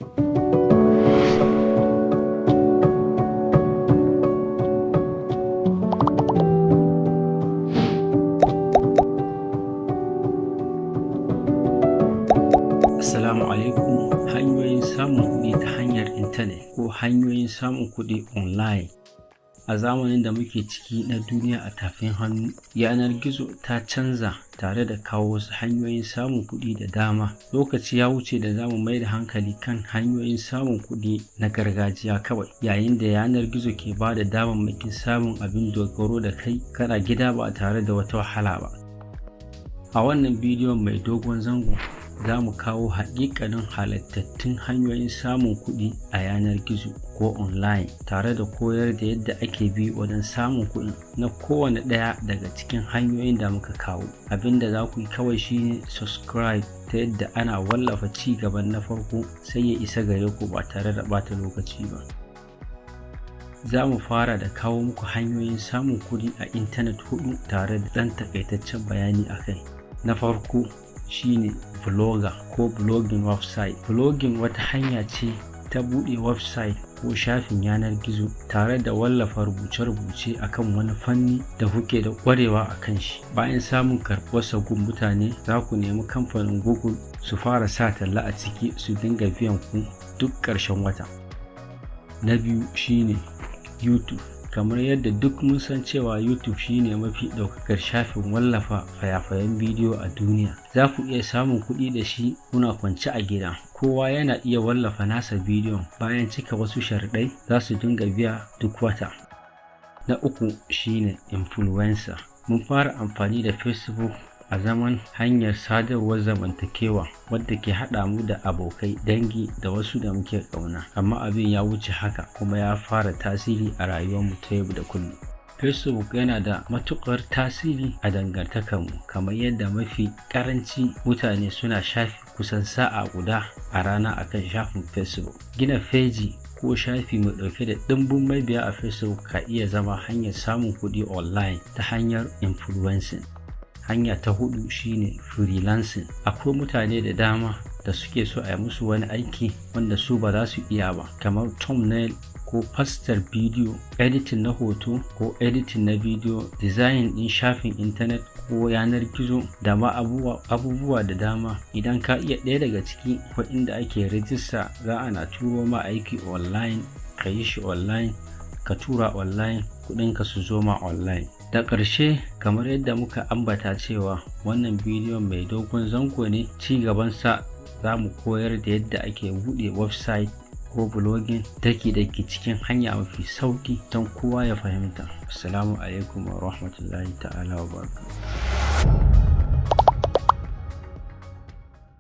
Assalamu alaikum. Hanyoyin samun kuɗi ta hanyar intanet ko hanyoyin samun kuɗi online. A zamanin da muke ciki na duniya a tafin hannu, yanar gizo ta canza tare da kawo wasu hanyoyin samun kuɗi da dama. Lokaci ya wuce da zamu mai da hankali kan hanyoyin samun kuɗi na gargajiya kawai, yayin da yanar gizo ke ba da damammakin samun abin dogaro da kai kana gida ba tare da wata wahala ba. A wannan bidiyon mai dogon zango za mu kawo haƙiƙanin halattattun hanyoyin samun kuɗi a yanar gizo ko online, tare da koyar da yadda ake bi wajen samun kuɗi na kowane ɗaya daga cikin hanyoyin da muka kawo. Abinda za ku yi kawai shine subscribe, ta yadda ana wallafa ci gaban na farko sai ya isa gare ku ba tare da ɓata lokaci ba. Za mu fara da kawo muku hanyoyin samun kuɗi a intanet 4 tare da ɗan takaitaccen bayani a kai. Na farko shine blogger ko blogging website. Blogging wata hanya ce ta buɗe website ko shafin yanar gizo tare da wallafa rubuce-rubuce akan wani fanni da kuke da ƙwarewa a kan shi. Bayan samun karɓuwar gun mutane, za ku nemi kamfanin Google su fara sa talla a ciki su dinga biyan ku duk ƙarshen wata. Na biyu shine YouTube. Kamar yadda duk mun san cewa YouTube shine mafi ɗaukakar shafin wallafa fayafayen bidiyo a duniya. Za ku iya samun kuɗi da shi kuna kwance a gida. Kowa yana iya wallafa nasa bidiyon, bayan cika wasu sharuɗai za su dinga biya duk wata. Na uku shine influencer. Mun fara amfani da Facebook a zaman hanyar sadarwar zamantakewa wadda ke haɗa mu da abokai, dangi da wasu da muke ƙauna, amma abin ya wuce haka kuma ya fara tasiri a rayuwarmu ta yau da kullum. Facebook yana da matuƙar tasiri a dangantakarmu, kamar yadda mafi ƙaranci mutane suna shafe kusan sa'a guda a rana akan shafin Facebook. Gina feji ko shafi mai ɗauke da ɗimbin mabiya a Facebook ka iya zama hanyar samun kuɗi online ta hanyar influencing. Hanya ta hudu shine freelancing. Akwai mutane da dama da suke so a yi musu wani aiki wanda su ba za su iya ba, kamar thumbnail ko fastar bidiyo, editing na hoto ko editing na bidiyo, design din shafin intanet ko yanar gizo da ma abubuwa da dama. Idan ka iya ɗaya daga ciki, ko inda ake rijista za ana turo ma aiki online, ka yi shi online, ka tura online, kuɗinka su zo ma online. Da ƙarshe, kamar yadda muka ambata cewa wannan bidiyon mai dogon zango ne, ci gabansa za mu koyar da yadda ake buɗe website ko blogging daki-daki cikin hanya mafi sauƙi don kowa ya fahimta. Assalamu alaikum wa rahmatullahi ta'ala wa barakatuh.